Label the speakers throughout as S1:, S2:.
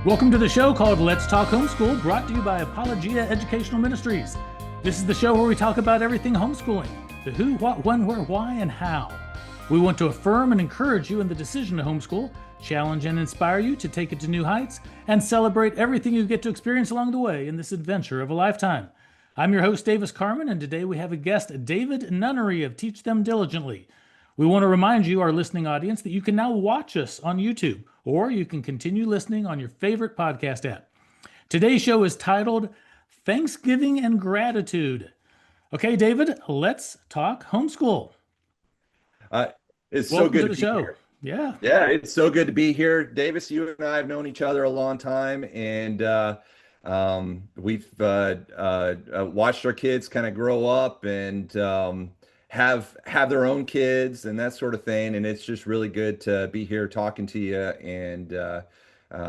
S1: Welcome to the show called Let's Talk Homeschool, brought to you by Apologia Educational Ministries. This is the show where we talk about everything homeschooling, the who, what, when, where, why, and how. We want to affirm and encourage you in the decision to homeschool, challenge and inspire you to take it to new heights, and celebrate everything you get to experience along the way in this adventure of a lifetime. I'm your host, Davis Carman, and today we have a guest, David Nunnery of Teach Them Diligently. We want to remind you, our listening audience, that you can now watch us on YouTube, or you can continue listening on your favorite podcast app. Today's show is titled Thanksgiving and Grattitude. Okay, David, let's talk homeschool.
S2: It's
S1: Welcome
S2: so good
S1: to
S2: to
S1: the
S2: be
S1: show.
S2: here.
S1: Yeah.
S2: Yeah, it's so good to be here. Davis, you and I have known each other a long time, and we've watched our kids kind of grow up and have their own kids and that sort of thing. And it's just really good to be here talking to you and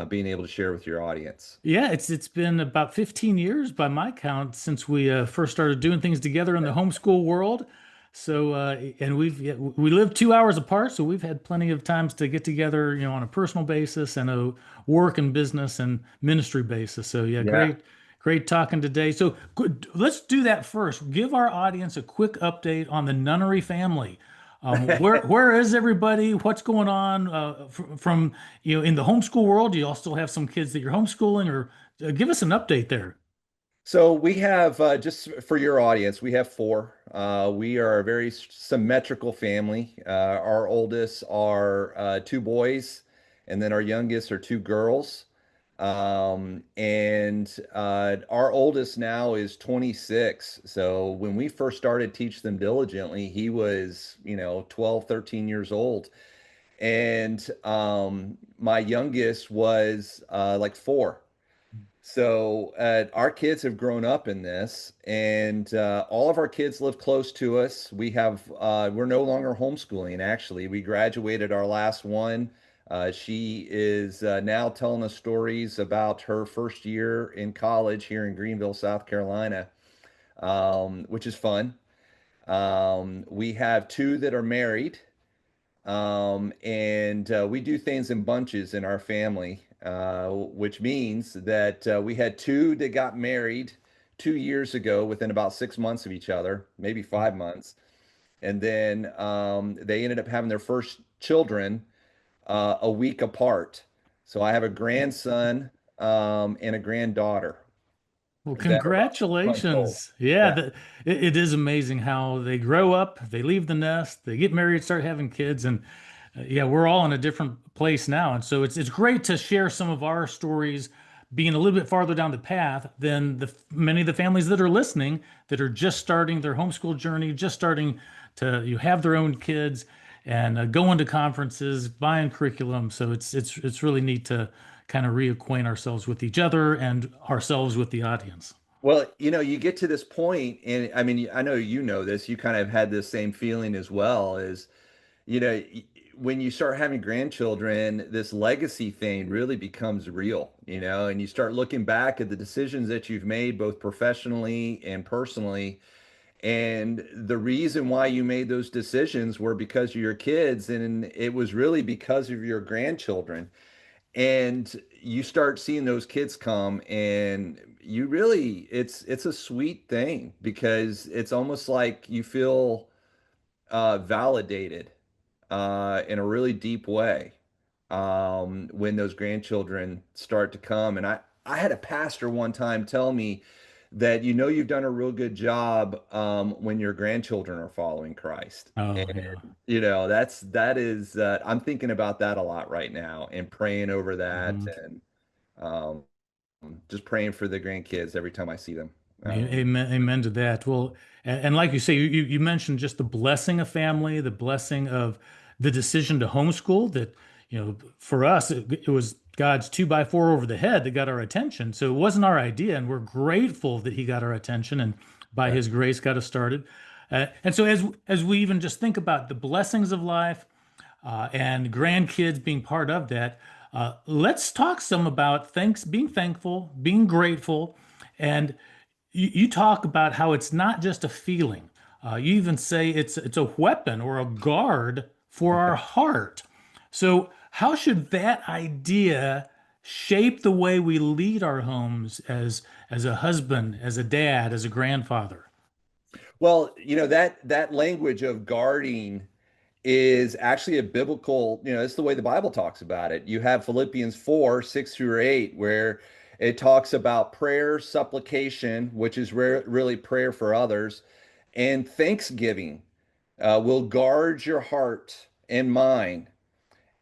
S2: being able to share with your audience.
S1: Yeah, it's been about 15 years by my count since we first started doing things together in the homeschool world. So, and we live 2 hours apart, so we've had plenty of times to get together, on a personal basis and a work and business and ministry basis. So, yeah,
S2: Yeah.
S1: great talking today. So, good, let's do that first. Give our audience a quick update on the Nunnery family. Where is everybody? What's going on from in the homeschool world? Do you all still have some kids that you're homeschooling, or give us an update there?
S2: So we have, just for your audience, we have four. We are a very symmetrical family. Our oldest are two boys, and then our youngest are two girls. And our oldest now is 26. So when we first started Teach Them Diligently, he was, 12, 13 years old. And my youngest was like four. So our kids have grown up in this, and all of our kids live close to us. We're no longer homeschooling, actually. We graduated our last one. She is now telling us stories about her first year in college here in Greenville, South Carolina, which is fun. We have two that are married, and we do things in bunches in our family, which means that we had two that got married 2 years ago within about 6 months of each other, maybe 5 months. And then they ended up having their first children a week apart. So I have a grandson and a granddaughter
S1: Well,
S2: that are about 6 months old.
S1: congratulations. Yeah,
S2: Yeah.
S1: it is amazing how they grow up, they leave the nest, they get married, start having kids, and yeah, we're all in a different place now. And so it's great to share some of our stories being a little bit farther down the path than the many of the families that are listening that are just starting their homeschool journey, just starting to have their own kids and going to conferences, buying curriculum. So it's really neat to kind of reacquaint ourselves with each other and ourselves with the audience.
S2: Well, you get to this point, and I mean, I know you know this, you kind of had this same feeling as well, is, you know, y- when you start having grandchildren, this legacy thing really becomes real, and you start looking back at the decisions that you've made, both professionally and personally. And the reason why you made those decisions were because of your kids, and it was really because of your grandchildren. And you start seeing those kids come, and you really, it's a sweet thing because it's almost like you feel validated in a really deep way when those grandchildren start to come. And I had a pastor one time tell me that you've done a real good job when your grandchildren are following Christ.
S1: Oh,
S2: And
S1: yeah.
S2: I'm thinking about that a lot right now and praying over that,
S1: Mhm.
S2: and um, just praying for the grandkids every time I see them.
S1: Amen, amen to that. Well, and like you say, you mentioned just the blessing of family, the blessing of the decision to homeschool that, for us, it was God's two by four over the head that got our attention. So it wasn't our idea, and we're grateful that he got our attention and by
S2: Yeah.
S1: his grace got us started. And so as we even just think about the blessings of life, and grandkids being part of that. Let's talk some about being thankful, being grateful, and you talk about how it's not just a feeling. You even say it's a weapon or a guard for our heart. So how should that idea shape the way we lead our homes as a husband, as a dad, as a grandfather?
S2: Well, that language of guarding is actually a biblical, it's the way the Bible talks about it. You have Philippians 4, 6 through 8, where it talks about prayer, supplication, which is really prayer for others, and thanksgiving will guard your heart and mind,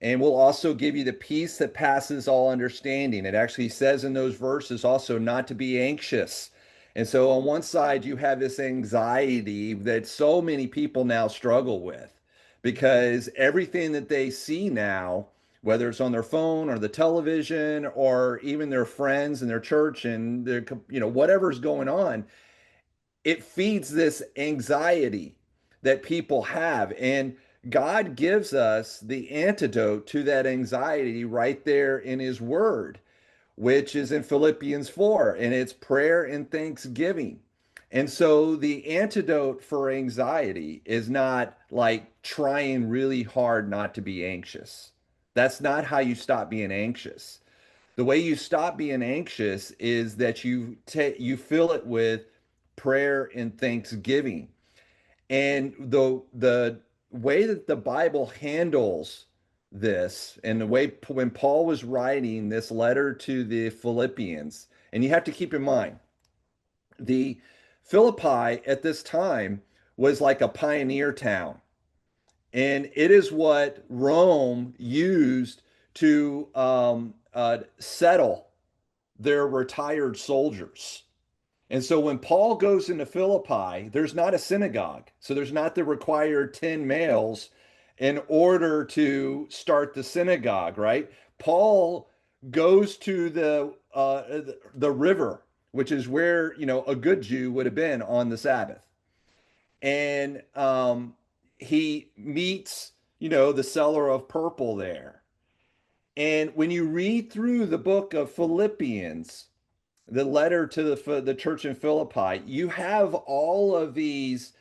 S2: and will also give you the peace that passes all understanding. It actually says in those verses also not to be anxious. And so on one side, you have this anxiety that so many people now struggle with because everything that they see now, whether it's on their phone or the television or even their friends and their church and their, whatever's going on, it feeds this anxiety that people have. And God gives us the antidote to that anxiety right there in his word, which is in Philippians 4, and it's prayer and thanksgiving. And so the antidote for anxiety is not like trying really hard not to be anxious. That's not how you stop being anxious. The way you stop being anxious is that you fill it with prayer and thanksgiving. And the way that the Bible handles this, and the way when Paul was writing this letter to the Philippians, and you have to keep in mind, the Philippi at this time was like a pioneer town. And it is what Rome used to settle their retired soldiers. And so when Paul goes into Philippi, there's not a synagogue. So there's not the required 10 males in order to start the synagogue, right? Paul goes to the river, which is where, a good Jew would have been on the Sabbath. And he meets, the seller of purple there. And when you read through the book of Philippians, the letter to the church in Philippi, you have all of these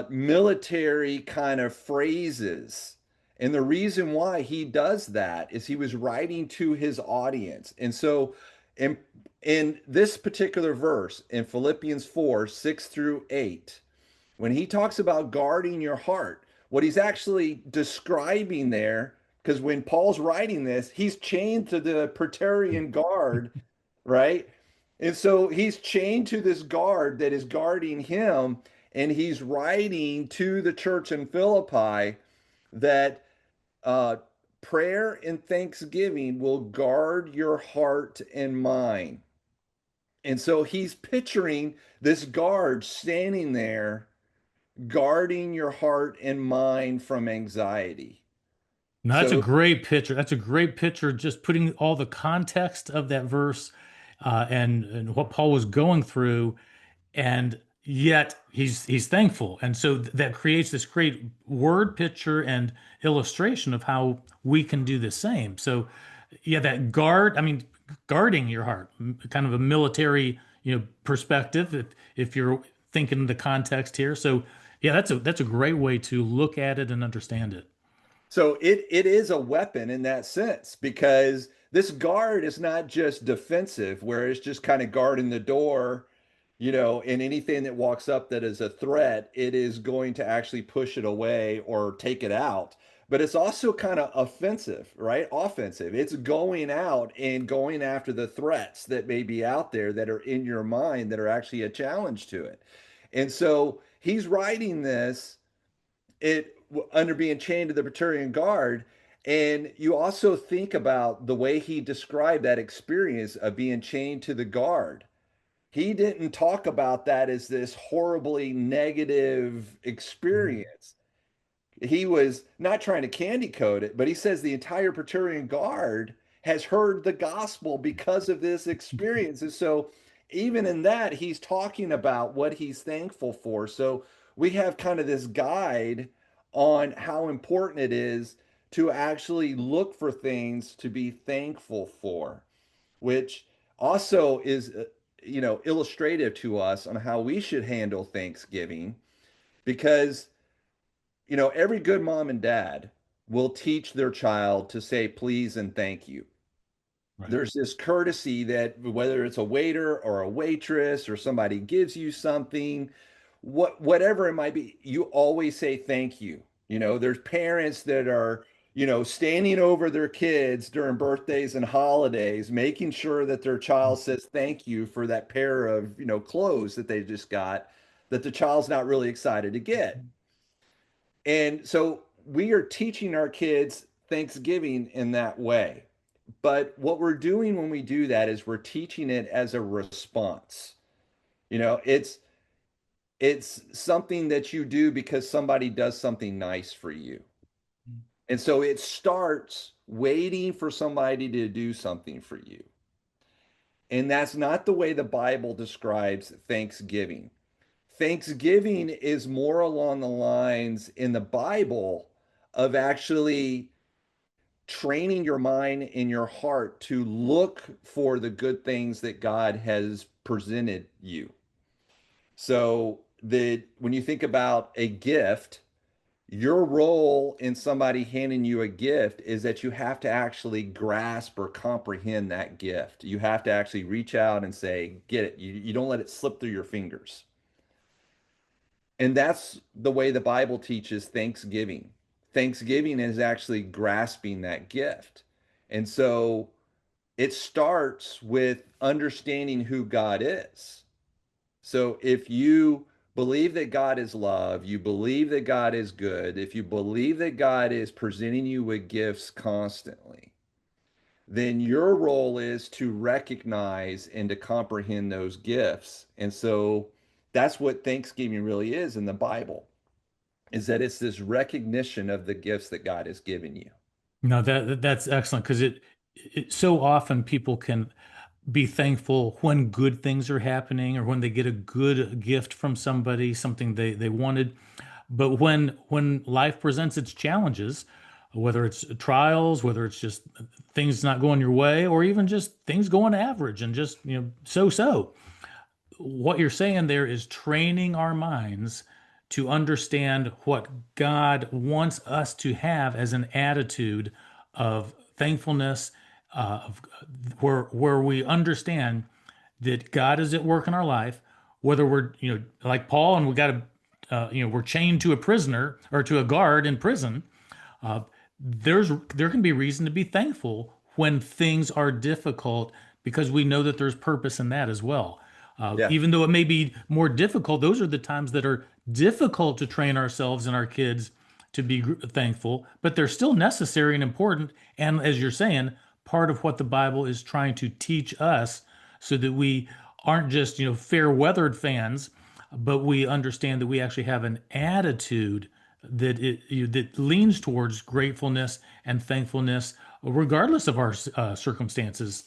S2: military kind of phrases. And the reason why he does that is he was writing to his audience. And so in, in this particular verse in Philippians 4, 6 through 8, when he talks about guarding your heart, what he's actually describing there, because when Paul's writing this, he's chained to the Praetorian Guard, right? And so he's chained to this guard that is guarding him, and he's writing to the church in Philippi that uh, prayer and thanksgiving will guard your heart and mind. And so he's picturing this guard standing there guarding your heart and mind from anxiety.
S1: No, that's a
S2: So,
S1: great picture. That's a great picture. Just putting all the context of that verse and what Paul was going through, and yet he's thankful, and so that creates this great word picture and illustration of how we can do the same. So, yeah, that guard. I mean, guarding your heart, kind of a military, perspective. If you're thinking the context here, so yeah, that's a great way to look at it and understand it.
S2: so it is a weapon in that sense because this guard is not just defensive, where it's just kind of guarding the door, and anything that walks up that is a threat, it is going to actually push it away or take it out. But it's also kind of offensive, right? Offensive. It's going out and going after the threats that may be out there that are in your mind that are actually a challenge to it. And so he's writing this it under being chained to the Praetorian Guard. And you also think about the way he described that experience of being chained to the guard. He didn't talk about that as this horribly negative experience. He was not trying to candy coat it, but he says the entire Praetorian Guard has heard the gospel because of this experience. And so, even in that, he's talking about what he's thankful for. So, we have kind of this guide on how important it is to actually look for things to be thankful for, which also is, illustrative to us on how we should handle Thanksgiving because every good mom and dad will teach their child to say please and thank you.
S1: Right.
S2: there's this courtesy that whether it's a waiter or a waitress or somebody gives you something, whatever it might be, you always say thank you. There's parents that are, standing over their kids during birthdays and holidays, making sure that their child says thank you for that pair of, clothes that they just got, that the child's not really excited to get. And so we are teaching our kids Thanksgiving in that way. But what we're doing when we do that is we're teaching it as a response. It's something that you do because somebody does something nice for you. And so it starts waiting for somebody to do something for you. And that's not the way the Bible describes Thanksgiving. Thanksgiving is more along the lines in the Bible of actually training your mind and your heart to look for the good things that God has presented you. So that when you think about a gift, your role in somebody handing you a gift is that you have to actually grasp or comprehend that gift. You have to actually reach out and say, get it. You don't let it slip through your fingers. And that's the way the Bible teaches Thanksgiving. Thanksgiving is actually grasping that gift. And so it starts with understanding who God is. So if you believe that God is love, you believe that God is good, if you believe that God is presenting you with gifts constantly, then your role is to recognize and to comprehend those gifts. And so that's what Thanksgiving really is in the Bible, is that it's this recognition of the gifts that God has given you.
S1: No, that's excellent because it so often people can be thankful when good things are happening or when they get a good gift from somebody, something they wanted. But when life presents its challenges, whether it's trials, whether it's just things not going your way, or even just things going average and just so, what you're saying there is training our minds to understand what God wants us to have as an attitude of thankfulness, where we understand that God is at work in our life, whether we're like Paul and we got to we're chained to a prisoner or to a guard in prison. Uh, there can be reason to be thankful when things are difficult because we know that there's purpose in that as well.
S2: Yeah.
S1: Even though it may be more difficult, those are the times that are difficult to train ourselves and our kids to be thankful, but they're still necessary and important. And as you're saying, part of what the Bible is trying to teach us so that we aren't just, fair weathered fans, but we understand that we actually have an attitude that leans towards gratefulness and thankfulness, regardless of our circumstances.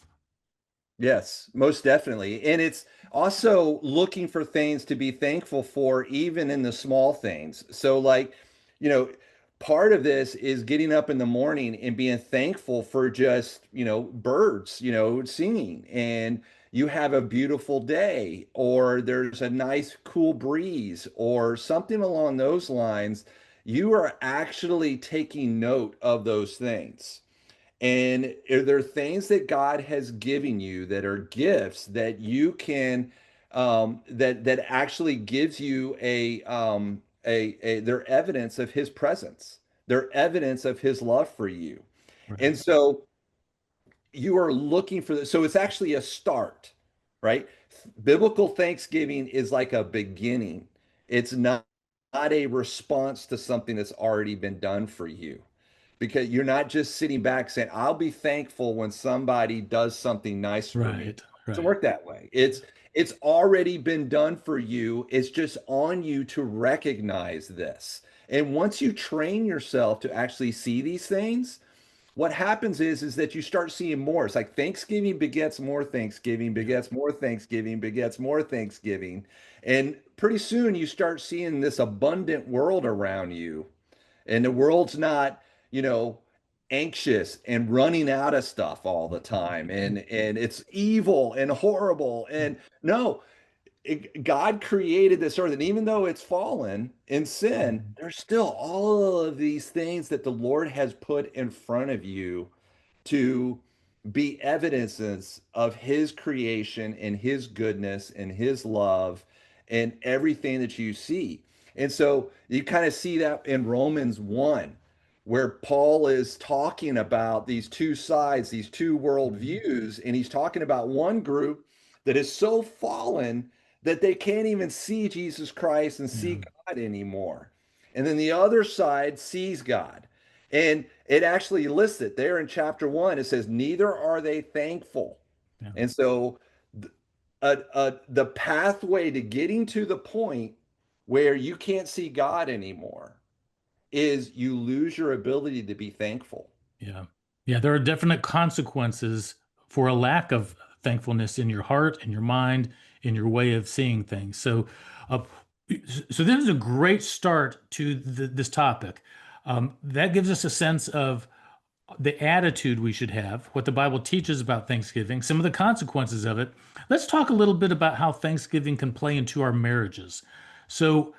S2: Yes, most definitely. And it's also looking for things to be thankful for, even in the small things. So, like, you know, part of this is getting up in the morning and being thankful for just, birds, singing, and you have a beautiful day, or there's a nice cool breeze, or something along those lines. You are actually taking note of those things. And are there things that God has given you that are gifts that you can that actually gives you they're evidence of His presence. They're evidence of His love for you.
S1: Right.
S2: And so you are looking for this. So it's actually a start, right? Biblical Thanksgiving is like a beginning. It's not a response to something that's already been done for you, because you're not just sitting back saying, I'll be thankful when somebody does something nice for me. It
S1: Right.
S2: doesn't
S1: Right.
S2: work that way. It's already been done for you. It's just on you to recognize this. And once you train yourself to actually see these things, what happens is that you start seeing more. It's like Thanksgiving begets more Thanksgiving,
S1: Yeah.
S2: begets more Thanksgiving, begets more Thanksgiving. And pretty soon you start seeing this abundant world around you. And the world's not, you know, anxious and running out of stuff all the time. And it's evil and horrible. And no, God created this earth, and even though it's fallen in sin, there's still all of these things that the Lord has put in front of you to be evidences of his creation and his goodness and his love and everything that you see. And so you kind of see that in Romans 1, where Paul is talking about these two sides, these two
S1: Mhm.
S2: worldviews, and he's talking about one group that is so fallen that they can't even see Jesus Christ and
S1: Yeah.
S2: see God anymore. And then the other side sees God. And it actually lists it there in chapter 1. It says, neither are they thankful.
S1: Yeah.
S2: And so the pathway to getting to the point where you can't see God anymore is you lose your ability to be thankful.
S1: Yeah. Yeah. There are definite consequences for a lack of thankfulness in your heart, in your mind, in your way of seeing things. Uh, so this is a great start to this topic. That gives us a sense of the attitude we should have, what the Bible teaches about Thanksgiving, some of the consequences of it. Let's talk a little bit about how Thanksgiving can play into our marriages. So,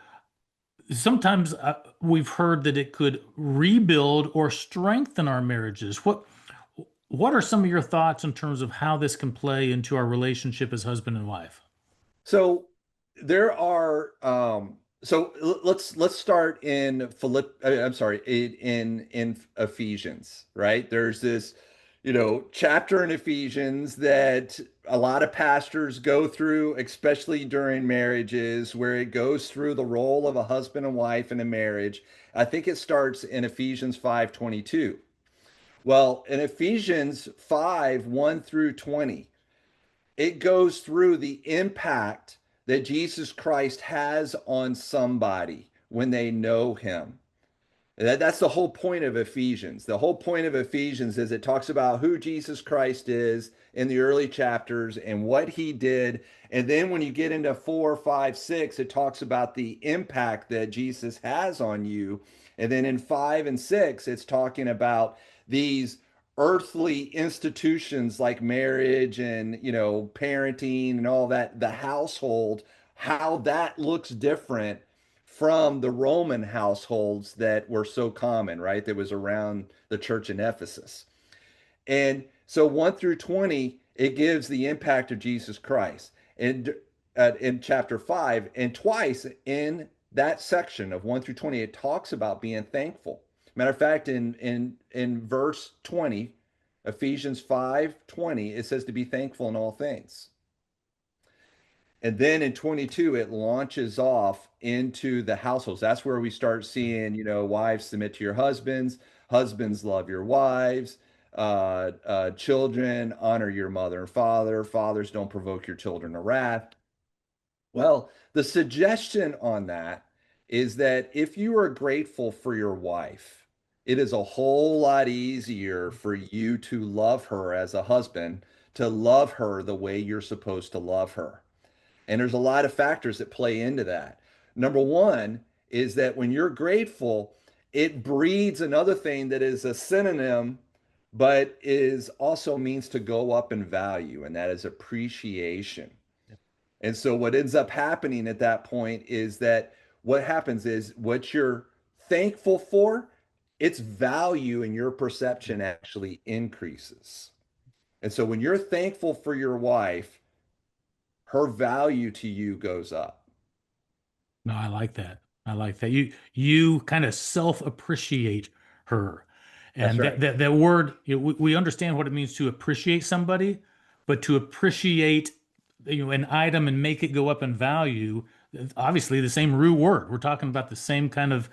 S1: sometimes we've heard that it could rebuild or strengthen our marriages. What are some of your thoughts in terms of how this can play into our relationship as husband and wife?
S2: So there are let's start in I'm sorry, in Ephesians, right? There's this, chapter in Ephesians that a lot of pastors go through, especially during marriages, where it goes through the role of a husband and wife in a marriage. I think it starts in Ephesians 5:22. Well, in Ephesians 5, 1 through 20, it goes through the impact that Jesus Christ has on somebody when they know him. That's the whole point of Ephesians. The whole point of Ephesians is it talks about who Jesus Christ is in the early chapters and what he did. And then when you get into 4, 5, 6, it talks about the impact that Jesus has on you. And then in 5 and 6, it's talking about these earthly institutions like marriage and, parenting and all that, the household, how that looks different from the Roman households that were so common, right? That was around the church in Ephesus. And so 1 through 20, it gives the impact of Jesus Christ. And in chapter 5, and twice in that section of 1 through 20, it talks about being thankful. Matter of fact, in verse 20, Ephesians 5:20, it says to be thankful in all things. And then in 22, it launches off into the households. That's where we start seeing, wives submit to your husbands, husbands love your wives, children honor your mother and father, fathers don't provoke your children to wrath. Well, the suggestion on that is that if you are grateful for your wife, it is a whole lot easier for you to love her as a husband, to love her the way you're supposed to love her. And there's a lot of factors that play into that. Number one is that when you're grateful, it breeds another thing that is a synonym, but is also means to go up in value, and that is appreciation. And so what ends up happening at that point is that what happens is what you're thankful for, its value in your perception actually increases. And so when you're thankful for your wife, her value to you goes up.
S1: No, I like that. I like that. You kind of self-appreciate her.
S2: That's
S1: And
S2: right.
S1: that word, we understand what it means to appreciate somebody, but to appreciate, an item and make it go up in value, obviously the same root word. We're talking about the same kind of,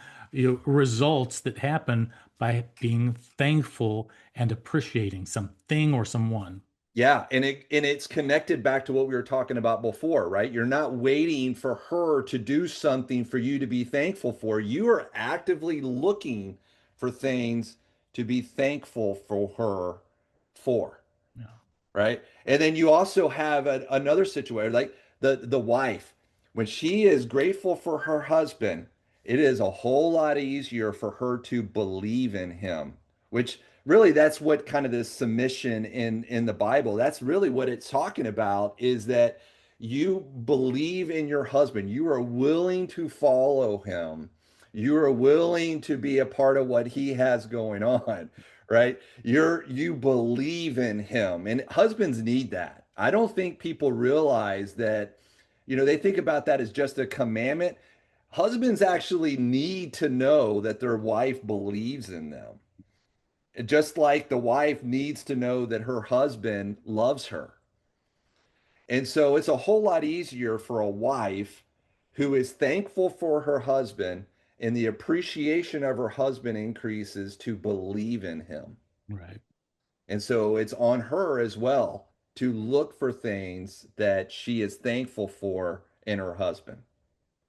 S1: results that happen by being thankful and appreciating something or someone.
S2: Yeah, and it's connected back to what we were talking about before, right? You're not waiting for her to do something for you to be thankful for. You are actively looking for things to be thankful for her for.
S1: Yeah.
S2: Right? And then you also have another situation like the wife when she is grateful for her husband, it is a whole lot easier for her to believe in him, which really that's what kind of this submission in the Bible, that's really what it's talking about is that you believe in your husband, you are willing to follow him, you are willing to be a part of what he has going on, right? You believe in him, and husbands need that. I don't think people realize that, they think about that as just a commandment. Husbands actually need to know that their wife believes in them, just like the wife needs to know that her husband loves her. And so it's a whole lot easier for a wife who is thankful for her husband and the appreciation of her husband increases to believe in him.
S1: Right.
S2: And so it's on her as well to look for things that she is thankful for in her husband.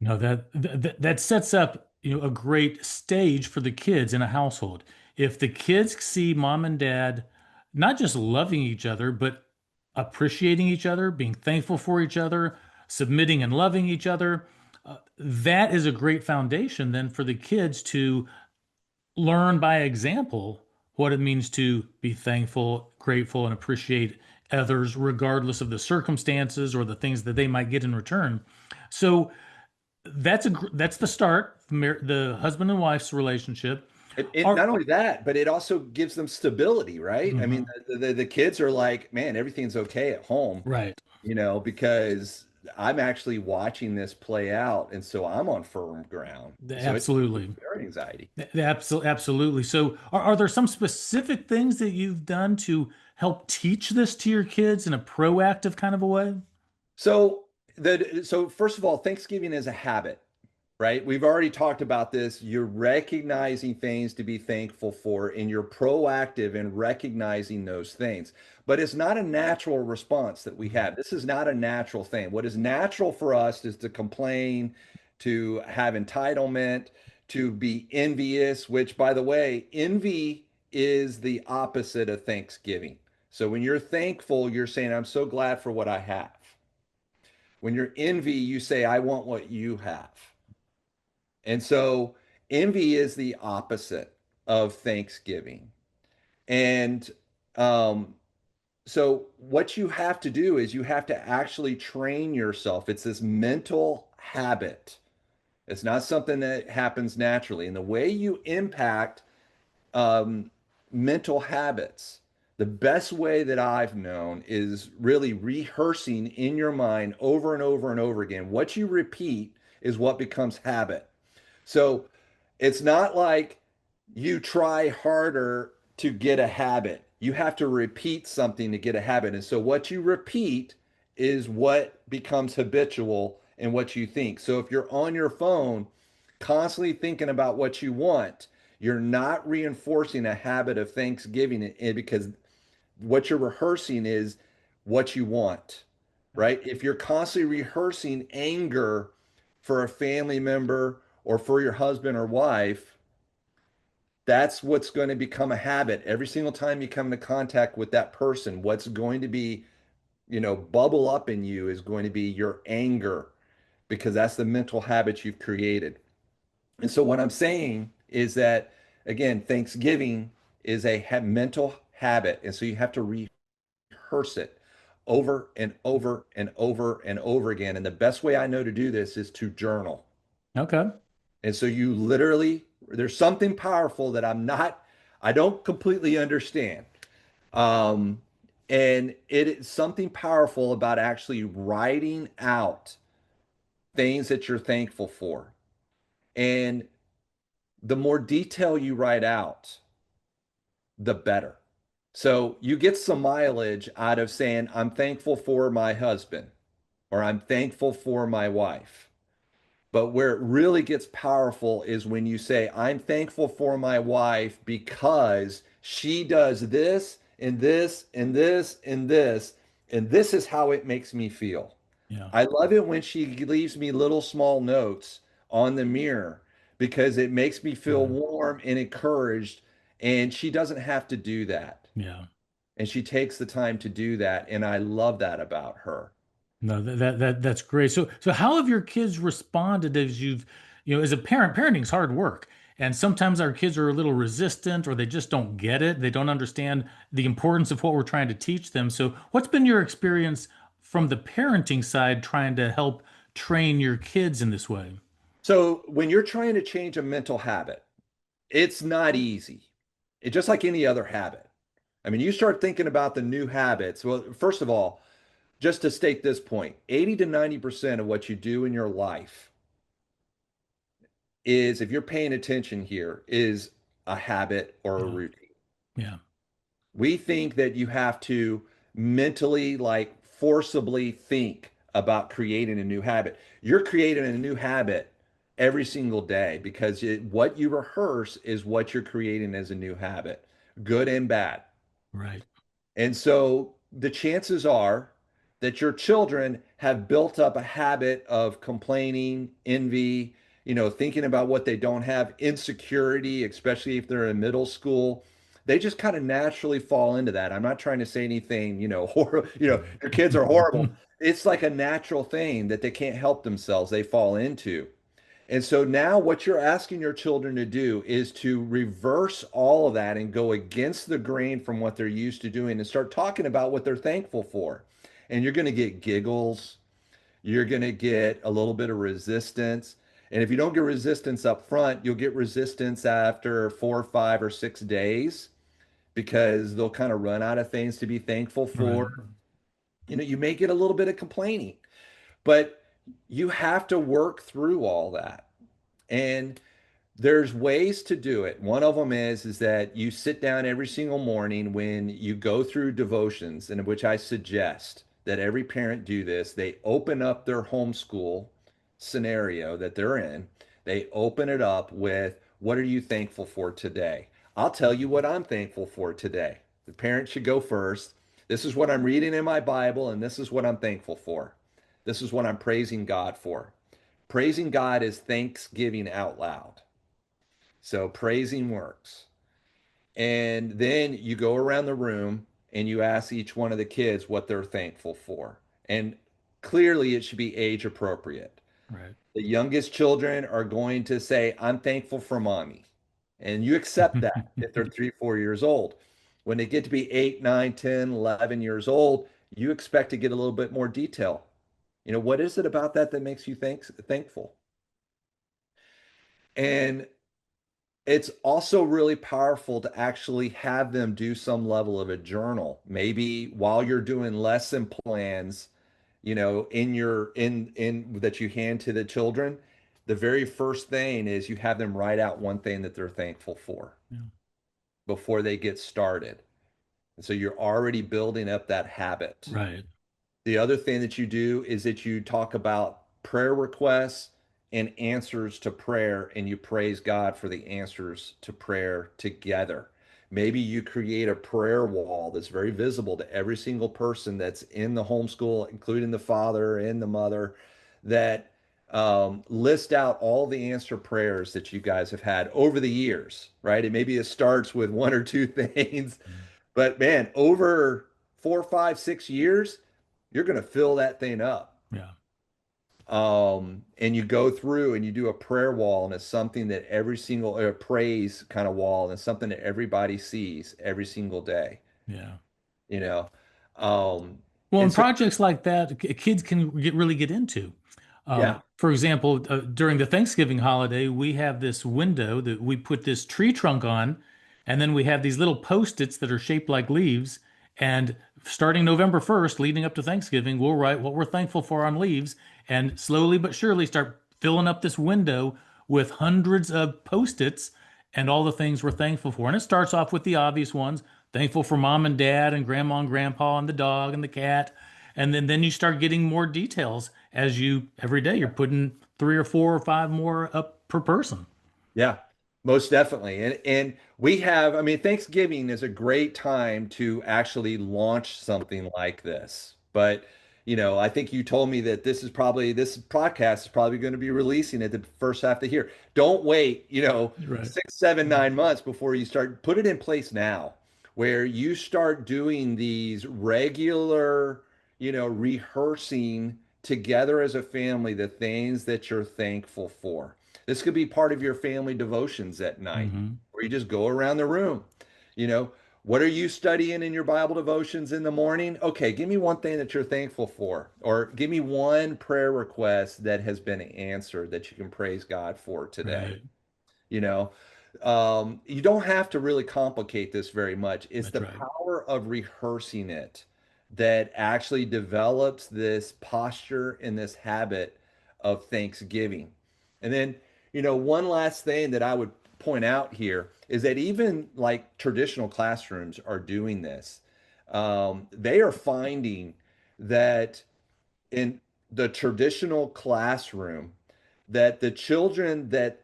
S1: No, that sets up, a great stage for the kids in a household. If the kids see mom and dad not just loving each other, but appreciating each other, being thankful for each other, submitting and loving each other, that is a great foundation then for the kids to learn by example what it means to be thankful, grateful, and appreciate others, regardless of the circumstances or the things that they might get in return. So that's the start, the husband and wife's relationship.
S2: It
S1: Are
S2: not only that, but it also gives them stability, right? I mean,
S1: Mhm.
S2: the kids are like, man, everything's okay at home,
S1: Right.
S2: because I'm actually watching this play out, and so I'm on firm ground. So it relieves
S1: Absolutely.
S2: their anxiety.
S1: Absolutely. So are there some specific things that you've done to help teach this to your kids in a proactive kind of a way?
S2: So first of all, Thanksgiving is a habit, right? We've already talked about this. You're recognizing things to be thankful for, and you're proactive in recognizing those things. But it's not a natural response that we
S1: Mhm.
S2: have. This is not a natural thing. What is natural for us is to complain, to have entitlement, to be envious, which, by the way, envy is the opposite of Thanksgiving. So when you're thankful, you're saying, I'm so glad for what I have. When you're envy, you say, I want what you have. And so envy is the opposite of Thanksgiving. And um, so what you have to do is you have to actually train yourself. It's this mental habit. It's not something that happens naturally. And the way you impact um, mental habits, the best way that I've known is really rehearsing in your mind over and over and over again. What you repeat is what becomes habit. So it's not like you try harder to get a habit. You have to repeat something to get a habit. And so what you repeat is what becomes habitual and what you think. So if you're on your phone constantly thinking about what you want, you're not reinforcing a habit of Thanksgiving because what you're rehearsing is what you want, right? If you're constantly rehearsing anger for a family member or for your husband or wife, that's what's going to become a habit. Every single time you come into contact with that person, what's going to be, bubble up in you is going to be your anger because that's the mental habit you've created. And so what I'm saying is that again, Thanksgiving is a mental habit, and so you have to rehearse it over and over and over and over again. And the best way I know to do this is to journal.
S1: Okay.
S2: And so you literally, there's something powerful that I don't completely understand. Um, and it is something powerful about actually writing out things that you're thankful for. And the more detail you write out, the better. So you get some mileage out of saying, I'm thankful for my husband or I'm thankful for my wife. But where it really gets powerful is when you say, I'm thankful for my wife because she does this and this and this and this, and this is how it makes me feel.
S1: Yeah.
S2: I love it when she leaves me little small notes on the mirror because it makes me feel
S1: Good.
S2: warm and encouraged, and she doesn't have to do that.
S1: Yeah.
S2: And she takes the time to do that, and I love that about her.
S1: No, that's great. So how have your kids responded as as a parent, parenting's hard work. And sometimes our kids are a little resistant or they just don't get it. They don't understand the importance of what we're trying to teach them. So what's been your experience from the parenting side trying to help train your kids in this way?
S2: So when you're trying to change a mental habit, it's not easy. just like any other habit. I mean, you start thinking about the new habits. Well, first of all, just to state this point, 80 to 90% of what you do in your life is, if you're paying attention here, is a habit or a
S1: Yeah.
S2: routine.
S1: Yeah.
S2: We think that you have to mentally, like forcibly think about creating a new habit. You're creating a new habit every single day because what you rehearse is what you're creating as a new habit, good and bad.
S1: Right.
S2: And so the chances are that your children have built up a habit of complaining, envy, thinking about what they don't have, insecurity, especially if they're in middle school. They just kind of naturally fall into that. I'm not trying to say anything, your kids are horrible. It's like a natural thing that they can't help themselves. They fall into. And so now what you're asking your children to do is to reverse all of that and go against the grain from what they're used to doing and start talking about what they're thankful for. And you're going to get giggles. You're going to get a little bit of resistance. And if you don't get resistance up front, you'll get resistance after 4, 5, or 6 days because they'll kind of run out of things to be thankful
S1: Right.
S2: for. You may get a little bit of complaining, but you have to work through all that. And there's ways to do it. One of them is that you sit down every single morning when you go through devotions, in which I suggest that every parent do this. They open up their homeschool scenario that they're in. They open it up with, what are you thankful for today? I'll tell you what I'm thankful for today. The parent should go first. This is what I'm reading in my Bible, and this is what I'm thankful for. This is what I'm praising God for. Praising God is thanksgiving out loud. So praising works. And then you go around the room and you ask each one of the kids what they're thankful for. And clearly it should be age appropriate.
S1: Right.
S2: The youngest children are going to say, I'm thankful for mommy. And you accept that if they're 3, 4 years old. When they get to be 8, 9, 10, 11 years old, you expect to get a little bit more detail. What is it about that that makes you thankful? And it's also really powerful to actually have them do some level of a journal. Maybe while you're doing lesson plans, in your in that you hand to the children, the very first thing is you have them write out one thing that they're thankful for
S1: Yeah.
S2: before they get started. And so you're already building up that habit.
S1: Right.
S2: The other thing that you do is that you talk about prayer requests and answers to prayer, and you praise God for the answers to prayer together. Maybe you create a prayer wall that's very visible to every single person that's in the homeschool, including the father and the mother, that list out all the answer prayers that you guys have had over the years, right? And maybe it starts with one or two things, but man, over 4, 5, 6 years, you're going to fill that thing up.
S1: Yeah.
S2: And you go through and you do a prayer wall, and it's something that every single praise kind of wall, and it's something that everybody sees every single day,
S1: Yeah.
S2: you know. Um,
S1: Well, in
S2: and so,
S1: projects like that, kids can really get into.
S2: yeah,
S1: For example, during the Thanksgiving holiday, we have this window that we put this tree trunk on, and then we have these little post-its that are shaped like leaves. And starting November 1st, leading up to Thanksgiving, we'll write what we're thankful for on leaves, and slowly but surely start filling up this window with hundreds of post-its and all the things we're thankful for. And it starts off with the obvious ones, thankful for mom and dad and grandma and grandpa and the dog and the cat. And then you start getting more details as you every day you're putting 3 or 4 or 5 more up per person.
S2: yeah, most definitely. And we have, I mean, Thanksgiving is a great time to actually launch something like this. But, I think you told me that this podcast is probably going to be releasing at the first half of the year. Don't wait,
S1: Right.
S2: 6, 7, 9 months before you start. Put it in place now, where you start doing these regular, rehearsing together as a family the things that you're thankful for. This could be part of your family devotions at night,
S1: Hmm.
S2: where you just go around the room. You know, what are you studying in your Bible devotions in the morning? Okay, give me one thing that you're thankful for, or give me one prayer request that has been answered that you can praise God for today.
S1: Right.
S2: You know, You don't have to really complicate this very much. It's
S1: That's
S2: the
S1: right.
S2: power of rehearsing it that actually develops this posture and this habit of Thanksgiving. And then, one last thing that I would point out here is that even like traditional classrooms are doing this. They are finding that in the traditional classroom, that the children that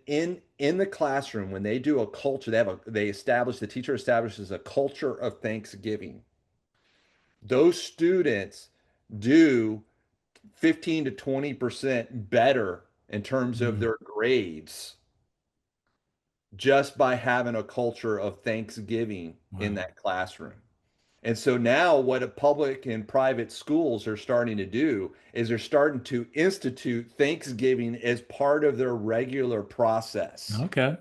S2: in the classroom, when they do a culture, the teacher establishes a culture of Thanksgiving. Those students do 15 to 20% better in terms of
S1: Mm,
S2: their grades just by having a culture of Thanksgiving in
S1: wow.
S2: that classroom. And so now what a public and private schools are starting to do is they're starting to institute Thanksgiving as part of their regular process.
S1: Okay.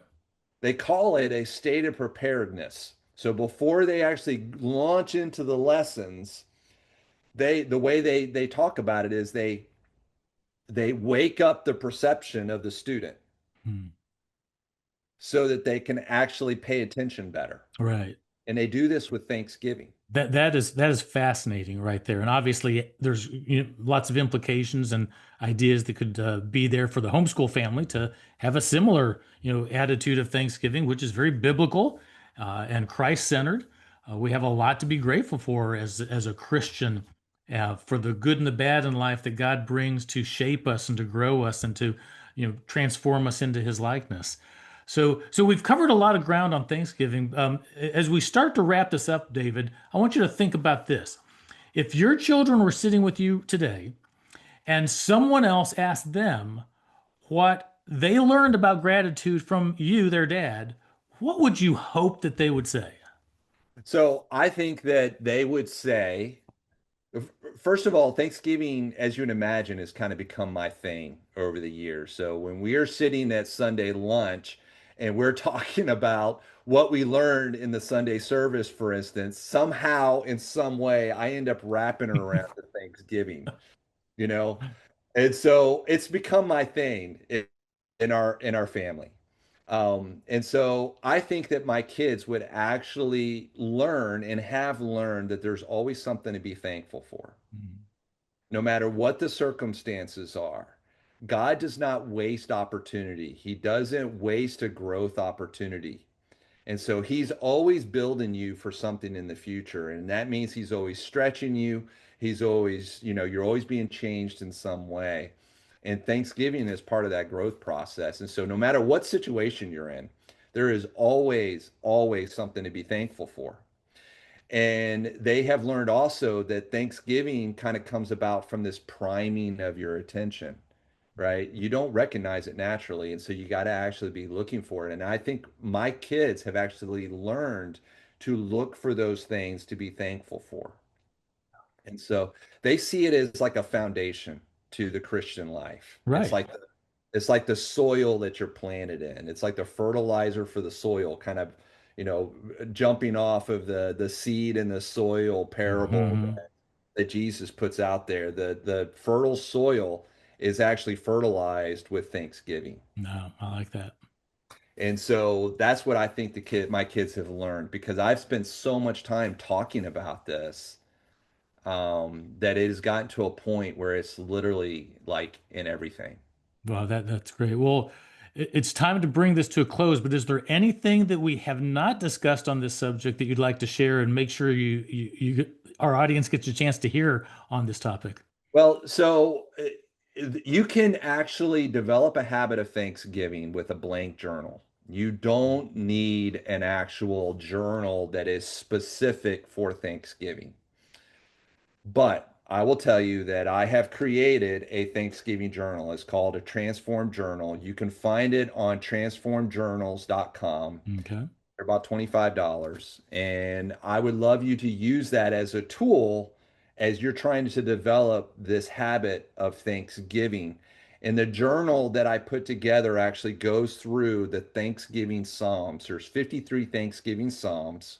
S2: They call it a state of preparedness. So before they actually launch into the lessons, the way they talk about it is they wake up the perception of the student
S1: Hmm.
S2: so that they can actually pay attention better.
S1: Right.
S2: And they do this with Thanksgiving.
S1: That is fascinating right there, and obviously there's lots of implications and ideas that could be there for the homeschool family to have a similar attitude of Thanksgiving, which is very biblical and Christ-centered. We have a lot to be grateful for as a Christian for the good and the bad in life that God brings to shape us and to grow us and to transform us into His likeness. So we've covered a lot of ground on Thanksgiving. As we start to wrap this up, David, I want you to think about this. If your children were sitting with you today and someone else asked them what they learned about gratitude from you, their dad, what would you hope that they would say?
S2: So I think that they would say, first of all, Thanksgiving, as you can imagine, has kind of become my thing over the years. So when we are sitting at Sunday lunch and we're talking about what we learned in the Sunday service, for instance, somehow, in some way, I end up wrapping it around to Thanksgiving, you know? And so it's become my thing in our family. And so I think that my kids would actually learn and have learned that there's always something to be thankful for, no matter what the circumstances are. God does not waste opportunity. He doesn't waste a growth opportunity. And so he's always building you for something in the future. And that means he's always stretching you. He's always, you're always being changed in some way. And Thanksgiving is part of that growth process. And so no matter what situation you're in, there is always, always something to be thankful for. And they have learned also that Thanksgiving kind of comes about from this priming of your attention, right? You don't recognize it naturally. And so you got to actually be looking for it. And I think my kids have actually learned to look for those things to be thankful for. And so they see it as like a foundation to the Christian life. It's
S1: Right.
S2: like the soil that you're planted in. It's like the fertilizer for the soil, kind of, jumping off of the seed and the soil parable
S1: Hmm.
S2: that Jesus puts out there. The fertile soil is actually fertilized with Thanksgiving.
S1: No, I like that.
S2: And so that's what I think my kids have learned because I've spent so much time talking about this, that it has gotten to a point where it's literally like in everything.
S1: Well, that's great. Well, it's time to bring this to a close, but is there anything that we have not discussed on this subject that you'd like to share and make sure our audience gets a chance to hear on this topic?
S2: Well, so you can actually develop a habit of Thanksgiving with a blank journal. You don't need an actual journal that is specific for Thanksgiving. But I will tell you that I have created a Thanksgiving journal. It's called a Transform Journal. You can find it on transformjournals.com.
S1: Okay.
S2: They're about $25. And I would love you to use that as a tool as you're trying to develop this habit of Thanksgiving. And the journal that I put together actually goes through the Thanksgiving Psalms. There's 53 Thanksgiving Psalms,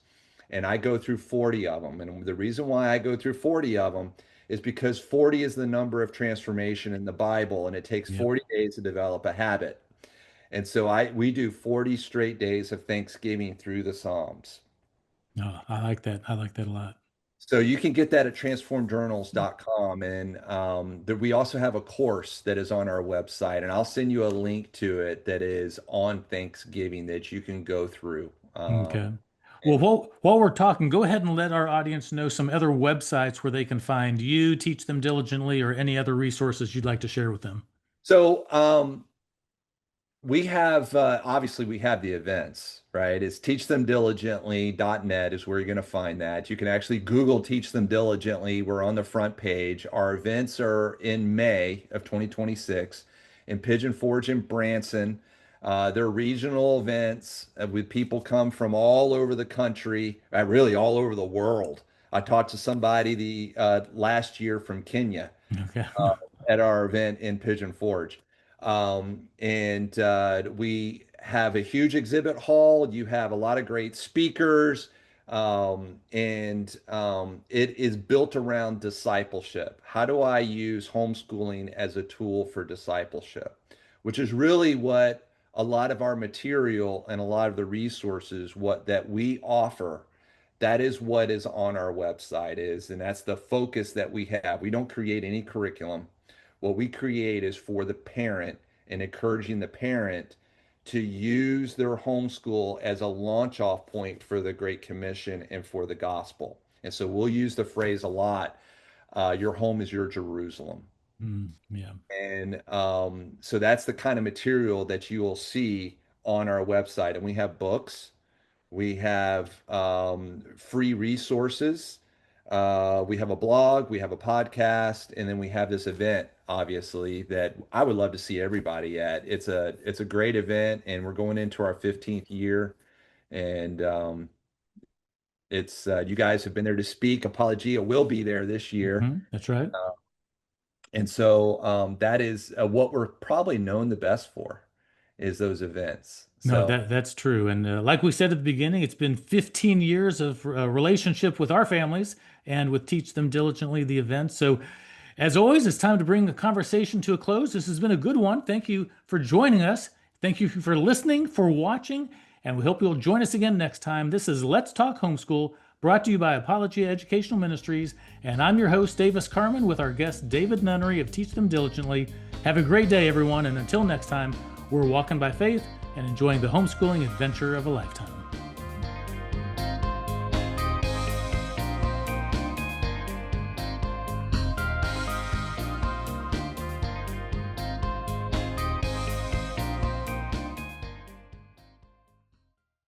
S2: and I go through 40 of them. And the reason why I go through 40 of them is because 40 is the number of transformation in the Bible, and it takes
S1: Yep.
S2: 40 days to develop a habit. And so we do 40 straight days of Thanksgiving through the Psalms.
S1: Oh, I like that. I like that a lot.
S2: So you can get that at transformjournals.com. And we also have a course that is on our website, and I'll send you a link to it that is on Thanksgiving that you can go through.
S1: Okay. Well,
S2: And
S1: while we're talking, go ahead and let our audience know some other websites where they can find you, teach them diligently, or any other resources you'd like to share with them.
S2: so we have obviously we have the events, right? It's teachthemdiligently.net is where you're going to find that. You can actually Google Teach Them Diligently. We're on the front page. Our events are in May of 2026 in Pigeon Forge and Branson. They're regional events with people come from all over the country, really all over the world. I talked to somebody the last year from Kenya
S1: Okay.
S2: uh, at our event in Pigeon Forge. And we have a huge exhibit hall. You have a lot of great speakers. It is built around discipleship. How do I use homeschooling as a tool for discipleship? Which is really what a lot of our material and a lot of the resources what that we offer, that is what is on our website is, and that's the focus that we have. We don't create any curriculum. What we create is for the parent and encouraging the parent to use their homeschool as a launch off point for the Great Commission and for the gospel. And so we'll use the phrase a lot, your home is your Jerusalem.
S1: Yeah.
S2: And so that's the kind of material that you will see on our website. And we have books, we have free resources. We have a blog, we have a podcast, and then we have this event, obviously, that I would love to see everybody at. It's a great event, and we're going into our 15th year. And it's you guys have been there to speak. Apologia will be there this year.
S1: That's right.
S2: And so that is what we're probably known the best for is those events.
S1: No,
S2: So
S1: that's true. And like we said at the beginning, it's been 15 years of relationship with our families and with Teach Them Diligently, the event. So, as always, it's time to bring the conversation to a close. This has been a good one. Thank you for joining us. Thank you for listening, for watching, and we hope you'll join us again next time. This is Let's Talk Homeschool, brought to you by Apologia Educational Ministries. And I'm your host, Davis Carman, with our guest, David Nunnery of Teach Them Diligently. Have a great day, everyone. And until next time, we're walking by faith and enjoying the homeschooling adventure of a lifetime.